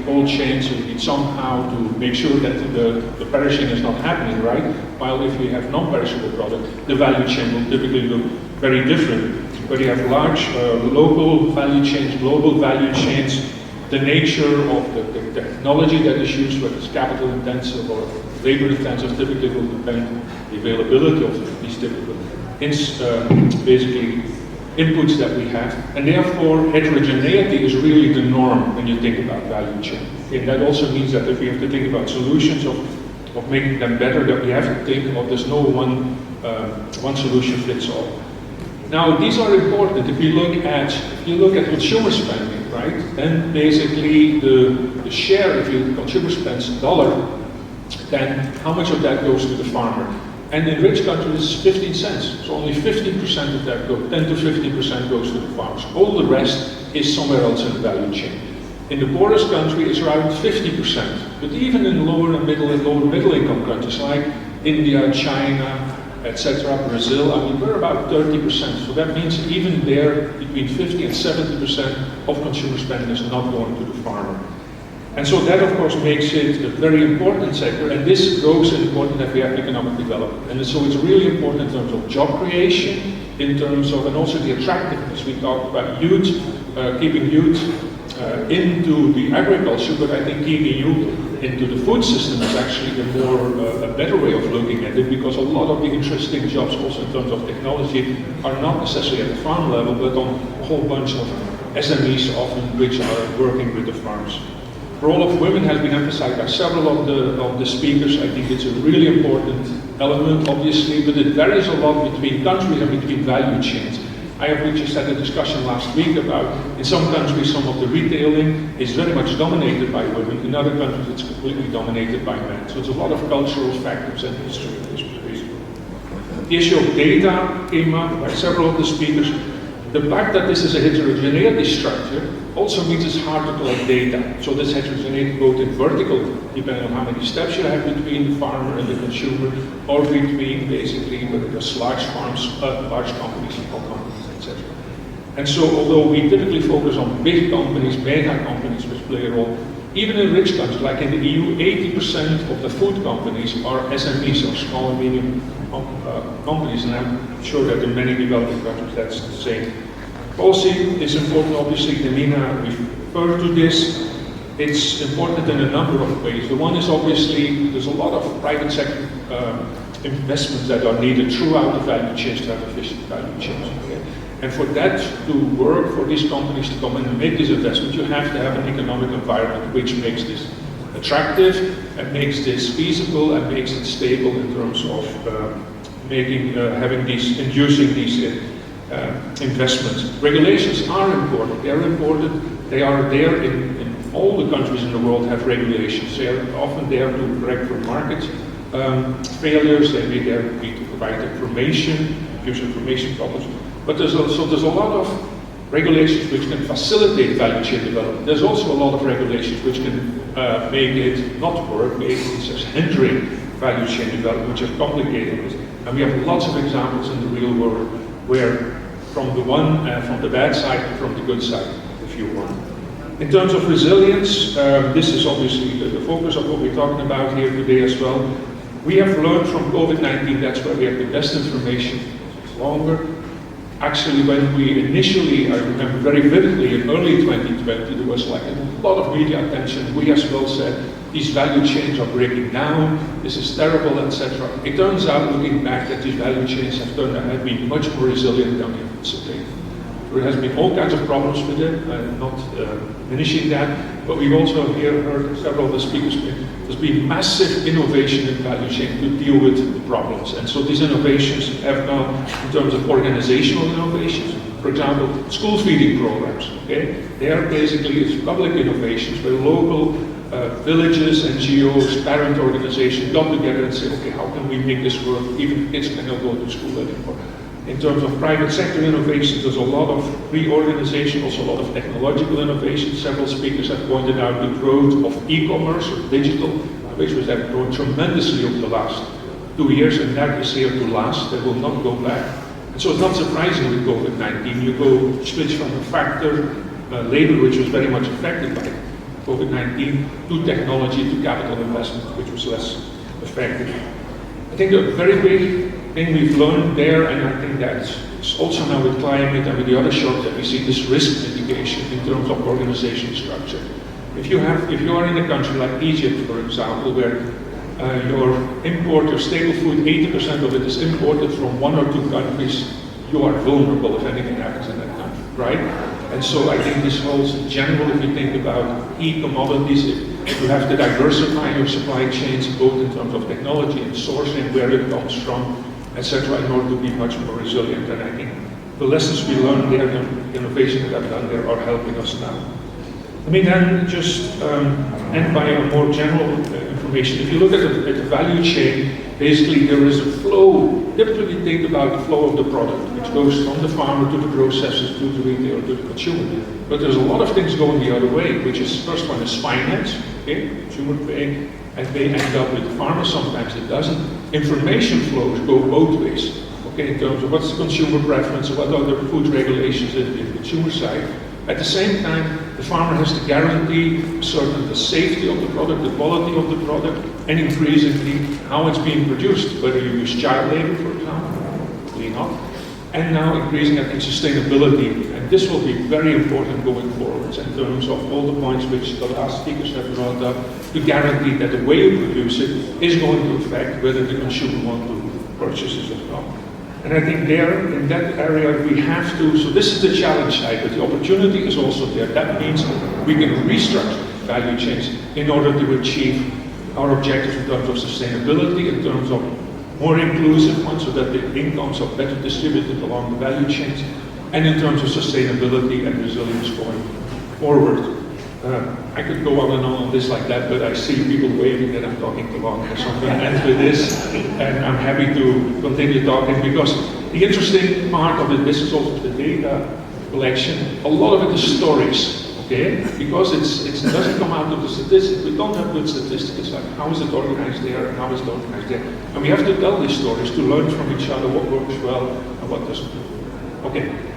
cold chain, so you need somehow to make sure that the perishing is not happening, right? While if you have non-perishable product, the value chain will typically look very different. Where you have large local value chains, global value chains, the nature of the technology that is used, whether it's capital intensive or labor intensive, typically will depend on the availability of these typical basically inputs that we have, and therefore heterogeneity is really the norm when you think about value chain. And that also means that if we have to think about solutions of making them better, that we have to think of there's no one solution fits all. Now these are important. If you look at consumer spending, right? Then basically the share, if your consumer spends $1, then how much of that goes to the farmer? And in rich countries, it's 15 cents. So only 15% of that goes, 10 to 15% goes to the farmers. All the rest is somewhere else in the value chain. In the poorest country, it's around 50%. But even in lower and lower middle income countries like India, China, etc., Brazil, I mean, we're about 30%. So that means even there, between 50 and 70% of consumer spending is not going to the farmer. And so that, of course, makes it a very important sector, and this grows in importance that we have economic development. And so it's really important in terms of job creation, in terms of, and also the attractiveness. We talked about youth, keeping youth into the agriculture, but I think keeping youth into the food system is actually a better way of looking at it, because a lot of the interesting jobs, also in terms of technology, are not necessarily at the farm level, but on a whole bunch of SMEs often, which are working with the farms. The role of women has been emphasized by several of the speakers. I think it's a really important element, obviously, but it varies a lot between countries and between value chains. We just had a discussion last week about, in some countries, some of the retailing is very much dominated by women. In other countries, it's completely dominated by men. So there's a lot of cultural factors and history in this space. The issue of data came up by several of the speakers. The fact that this is a heterogeneity structure also means it's hard to collect data. So this heterogeneity both in vertical, depending on how many steps you have between the farmer and the consumer, or between basically whether there's large farms, large companies, small companies, etc. And so although we typically focus on big companies, mega companies which play a role, even in rich countries, like in the EU, 80% of the food companies are SMEs, or small and medium companies, and I'm sure that in many developing countries that's the same. Policy is important, obviously. Demina referred to this. It's important in a number of ways. The one is obviously there's a lot of private sector investments that are needed throughout the value chains to have efficient value chains. Okay? And for that to work, for these companies to come in and make these investments, you have to have an economic environment which makes this attractive, and makes this feasible, and makes it stable in terms of inducing these investments. Regulations are important. They are important. They are there in all the countries in the world have regulations. They are often there to correct for market failures. They may there be to provide information, use information problems. But there's a lot of regulations which can facilitate value chain development. There's also a lot of regulations which can make it not work, make it as hindering value chain development, which are complicated. And we have lots of examples in the real world where from the bad side and from the good side, if you want. In terms of resilience, this is obviously the focus of what we're talking about here today as well. We have learned from COVID-19, that's where we have the best information. It's longer. Actually, when we initially, I remember very vividly, in early 2020, there was like a lot of media attention. We as well said, these value chains are breaking down, this is terrible, etc. It turns out, looking back, that these value chains have been much more resilient than we anticipated. There has been all kinds of problems with it, I'm not diminishing that, but we've also here heard several of the speakers, there's been massive innovation in value chain to deal with the problems. And so these innovations have now, in terms of organizational innovations, for example, school feeding programs, okay? They are basically public innovations where local villages, NGOs, parent organizations got together and say, okay, how can we make this work? Even kids cannot go to school anymore. In terms of private sector innovations, there's a lot of reorganization, also a lot of technological innovation. Several speakers have pointed out the growth of e-commerce or digital, which have grown tremendously over the last 2 years, and that is here to last. They will not go back. And so it's not surprising with COVID-19. You switch from a factor, labor, which was very much affected by it. COVID-19 to technology, to capital investment, which was less effective. I think the very big thing we've learned there, and I think that's also now with climate and with the other shocks that we see, this risk mitigation in terms of organizational structure. If you are in a country like Egypt, for example, where your staple food, 80% of it is imported from 1 or 2 countries, you are vulnerable if anything happens in that country, right? And so I think this holds in general if you think about key commodities, if you have to diversify your supply chains, both in terms of technology and sourcing, where it comes from, etc., in order to be much more resilient. And I think the lessons we learned there, the innovation that I've done there, are helping us now. Let me then just end by a more general information. If you look at the value chain, basically there is a flow. Typically think about the flow of the product, which goes from the farmer to the processors, to the retailer, to the consumer. But there's a lot of things going the other way, which is, first one is finance, okay? Consumer paying, and they end up with the farmer, sometimes it doesn't. Information flows go both ways, okay, in terms of what's the consumer preference, what are the food regulations in the consumer side. At the same time, the farmer has to guarantee the safety of the product, the quality of the product, and increasingly how it's being produced, whether you use child labor, for example, hopefully not, and now increasing, I think, sustainability. And this will be very important going forward in terms of all the points which the last speakers have brought up, to guarantee that the way you produce it is going to affect whether the consumer wants to purchase it or not. And I think there, in that area, we have to, so this is the challenge side, but the opportunity is also there. That means we can restructure value chains in order to achieve our objectives in terms of sustainability, in terms of more inclusive ones, so that the incomes are better distributed along the value chains, and in terms of sustainability and resilience going forward. I could go on and on this like that, but I see people waving that I'm talking too long, so I'm going to end with this, and I'm happy to continue talking, because the interesting part of it, this is also the data collection. A lot of it is stories, okay? Because it doesn't come out of the statistics. We don't have good statistics, like how is it organized there, and how is it organized there. And we have to tell these stories to learn from each other what works well and what doesn't. Okay,